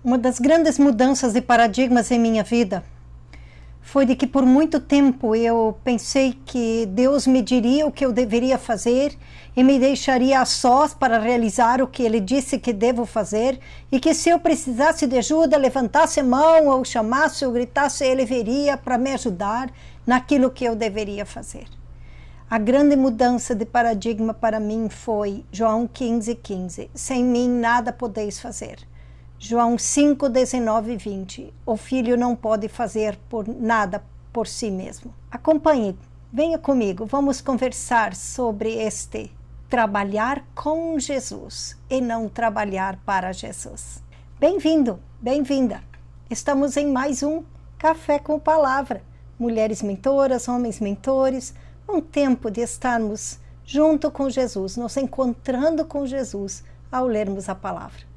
Uma das grandes mudanças de paradigmas em minha vida foi de que por muito tempo eu pensei que Deus me diria o que eu deveria fazer e me deixaria a sós para realizar o que Ele disse que devo fazer, e que se eu precisasse de ajuda, levantasse a mão ou chamasse ou gritasse, Ele viria para me ajudar naquilo que eu deveria fazer. A grande mudança de paradigma para mim foi João 15:15. Sem mim nada podeis fazer. João 5, 19 e 20. O filho não pode fazer nada por si mesmo. Acompanhe, venha comigo, vamos conversar sobre este trabalhar com Jesus e não trabalhar para Jesus. Bem-vindo, bem-vinda. Estamos em mais um Café com Palavra. Mulheres mentoras, homens mentores, um tempo de estarmos junto com Jesus, nos encontrando com Jesus ao lermos a palavra.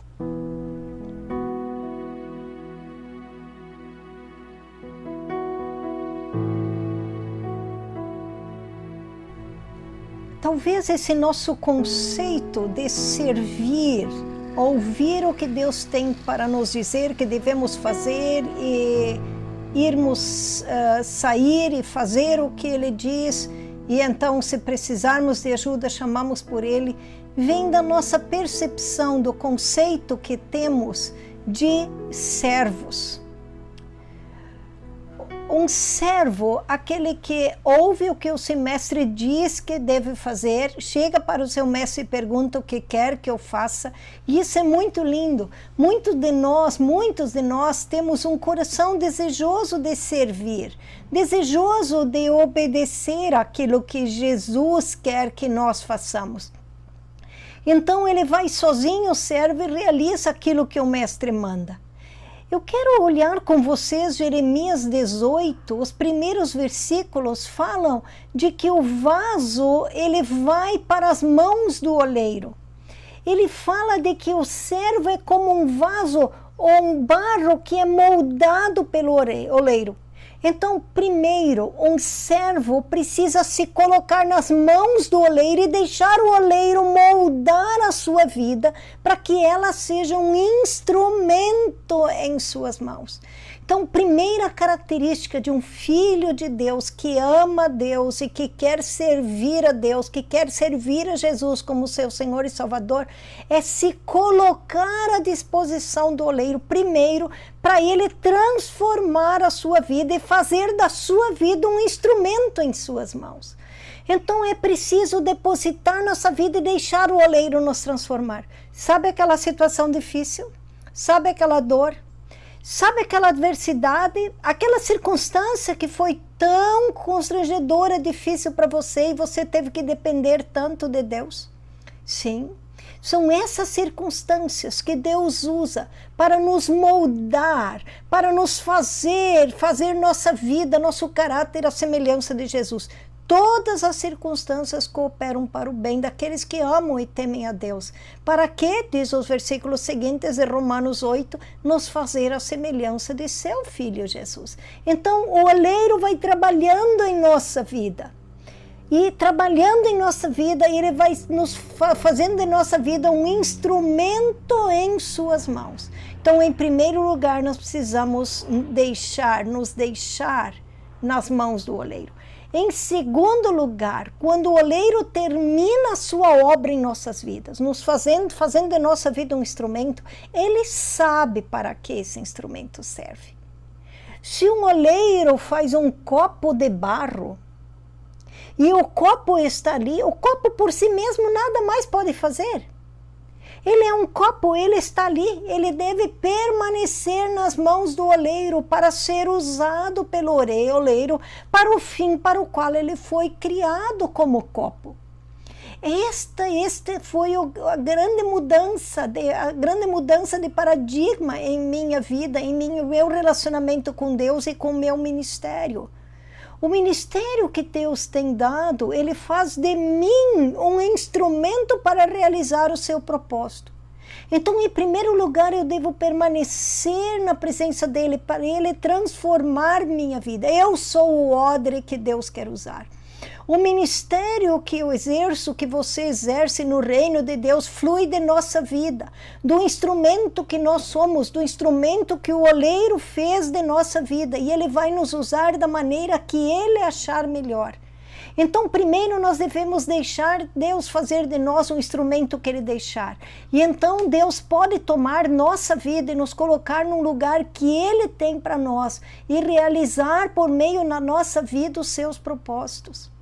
Talvez esse nosso conceito de servir, ouvir o que Deus tem para nos dizer que devemos fazer e irmos sair e fazer o que Ele diz, e então, se precisarmos de ajuda, chamamos por Ele, vem da nossa percepção do conceito que temos de servos. Um servo, aquele que ouve o que o seu mestre diz que deve fazer, chega para o seu mestre e pergunta o que quer que eu faça. E isso é muito lindo. Muitos de nós temos um coração desejoso de servir, desejoso de obedecer aquilo que Jesus quer que nós façamos. Então ele vai sozinho, serve e realiza aquilo que o mestre manda. Eu quero olhar com vocês Jeremias 18, os primeiros versículos falam de que o vaso, ele vai para as mãos do oleiro. Ele fala de que o servo é como um vaso ou um barro que é moldado pelo oleiro. Então, primeiro, um servo precisa se colocar nas mãos do oleiro e deixar o oleiro moldar a sua vida para que ela seja um instrumento em suas mãos. Então, primeira característica de um filho de Deus que ama a Deus e que quer servir a Deus, que quer servir a Jesus como seu Senhor e Salvador, é se colocar à disposição do oleiro primeiro para ele transformar a sua vida e fazer da sua vida um instrumento em suas mãos. Então é preciso depositar nossa vida e deixar o oleiro nos transformar. Sabe aquela situação difícil? Sabe aquela dor? Sabe aquela adversidade, aquela circunstância que foi tão constrangedora, difícil para você e você teve que depender tanto de Deus? Sim, são essas circunstâncias que Deus usa para nos moldar, para nos fazer nossa vida, nosso caráter à semelhança de Jesus. Todas as circunstâncias cooperam para o bem daqueles que amam e temem a Deus. Para que, diz os versículos seguintes de Romanos 8, nos fazer a semelhança de seu Filho Jesus. Então, o oleiro vai trabalhando em nossa vida. E trabalhando em nossa vida, ele vai nos fazendo de nossa vida um instrumento em suas mãos. Então, em primeiro lugar, nós precisamos nos deixar nas mãos do oleiro. Em segundo lugar, quando o oleiro termina a sua obra em nossas vidas, nos fazendo de nossa vida um instrumento, ele sabe para que esse instrumento serve. Se um oleiro faz um copo de barro, e o copo está ali, o copo por si mesmo nada mais pode fazer. Ele é um copo, ele está ali, ele deve permanecer nas mãos do oleiro para ser usado pelo oleiro para o fim para o qual ele foi criado como copo. Esta foi a grande mudança de paradigma em minha vida, em meu relacionamento com Deus e com o meu ministério. O ministério que Deus tem dado, ele faz de mim um instrumento para realizar o seu propósito. Então, em primeiro lugar, eu devo permanecer na presença dele, para ele transformar minha vida. Eu sou o odre que Deus quer usar. O ministério que eu exerço, que você exerce no reino de Deus, flui de nossa vida, do instrumento que nós somos, do instrumento que o oleiro fez de nossa vida, e ele vai nos usar da maneira que ele achar melhor. Então, primeiro nós devemos deixar Deus fazer de nós um instrumento que Ele deixar. E então Deus pode tomar nossa vida e nos colocar num lugar que Ele tem para nós e realizar por meio na nossa vida os seus propósitos.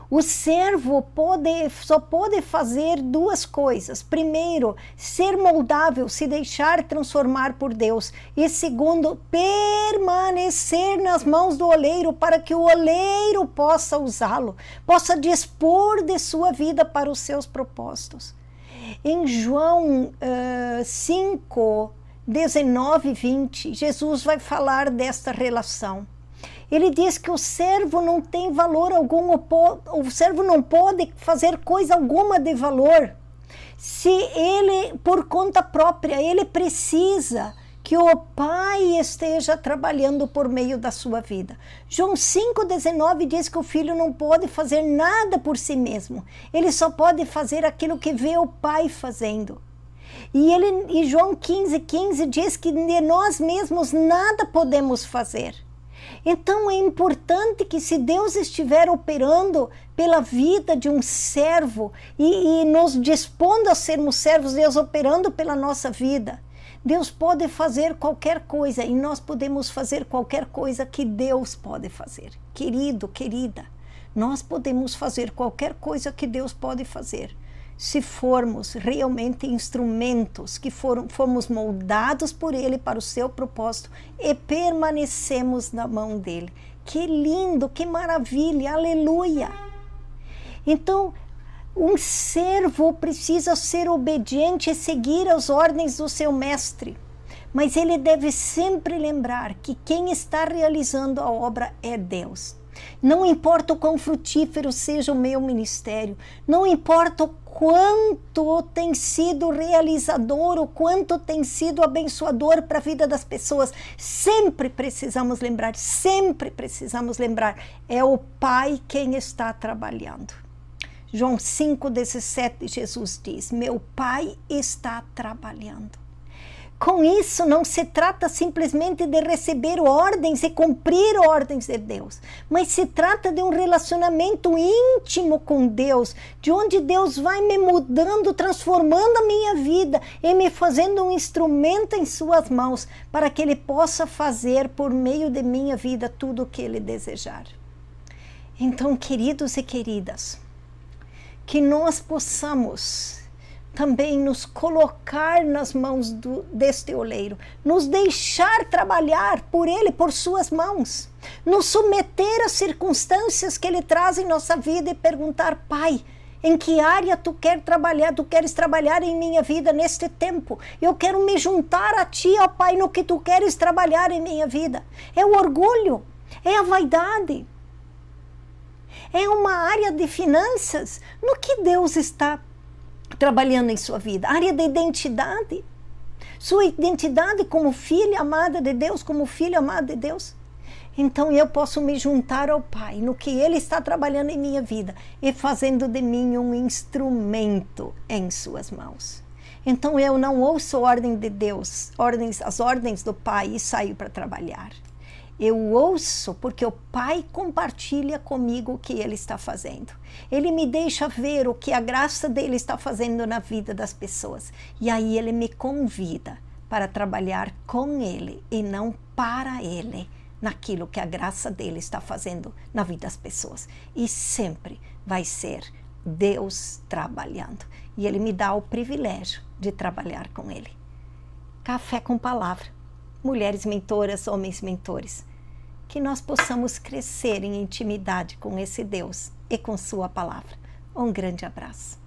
O servo só pode fazer duas coisas. Primeiro, ser moldável, se deixar transformar por Deus. E segundo, permanecer nas mãos do oleiro para que o oleiro possa usá-lo, possa dispor de sua vida para os seus propósitos. Em João 5, 19 e 20, Jesus vai falar desta relação. Ele diz que o servo não tem valor algum, o servo não pode fazer coisa alguma de valor. Se ele, por conta própria, ele precisa que o Pai esteja trabalhando por meio da sua vida. João 5,19 diz que o filho não pode fazer nada por si mesmo. Ele só pode fazer aquilo que vê o Pai fazendo. E João 15,15 diz que de nós mesmos nada podemos fazer. Então é importante que, se Deus estiver operando pela vida de um servo e nos dispondo a sermos servos, Deus operando pela nossa vida, Deus pode fazer qualquer coisa e nós podemos fazer qualquer coisa que Deus pode fazer. Querido, querida, nós podemos fazer qualquer coisa que Deus pode fazer, se formos realmente instrumentos que fomos moldados por Ele para o seu propósito e permanecemos na mão dEle. Que lindo, que maravilha, aleluia! Então, um servo precisa ser obediente e seguir as ordens do seu mestre, mas ele deve sempre lembrar que quem está realizando a obra é Deus. Não importa o quão frutífero seja o meu ministério, não importa o quanto tem sido realizador, o quanto tem sido abençoador para a vida das pessoas, sempre precisamos lembrar, é o Pai quem está trabalhando. João 5,17, Jesus diz, meu Pai está trabalhando. Com isso, não se trata simplesmente de receber ordens e cumprir ordens de Deus, mas se trata de um relacionamento íntimo com Deus, de onde Deus vai me mudando, transformando a minha vida e me fazendo um instrumento em suas mãos, para que Ele possa fazer por meio de minha vida tudo o que Ele desejar. Então, queridos e queridas, que nós possamos também nos colocar nas mãos deste oleiro, nos deixar trabalhar por ele, por suas mãos, nos submeter às circunstâncias que ele traz em nossa vida e perguntar, Pai, em que área tu queres trabalhar em minha vida neste tempo? Eu quero me juntar a ti, ó Pai, no que tu queres trabalhar em minha vida. É o orgulho, é a vaidade, é uma área de finanças, no que Deus está trabalhando em sua vida, área da identidade, sua identidade como filha amada de Deus, como filho amado de Deus. Então eu posso me juntar ao Pai no que Ele está trabalhando em minha vida e fazendo de mim um instrumento em suas mãos. Então eu não ouço a ordem de Deus, as ordens do Pai e saio para trabalhar. Eu ouço porque o Pai compartilha comigo o que Ele está fazendo. Ele me deixa ver o que a graça dEle está fazendo na vida das pessoas. E aí Ele me convida para trabalhar com Ele e não para Ele, naquilo que a graça dEle está fazendo na vida das pessoas. E sempre vai ser Deus trabalhando. E Ele me dá o privilégio de trabalhar com Ele. Café com Palavra. Mulheres mentoras, homens mentores, que nós possamos crescer em intimidade com esse Deus e com sua palavra. Um grande abraço.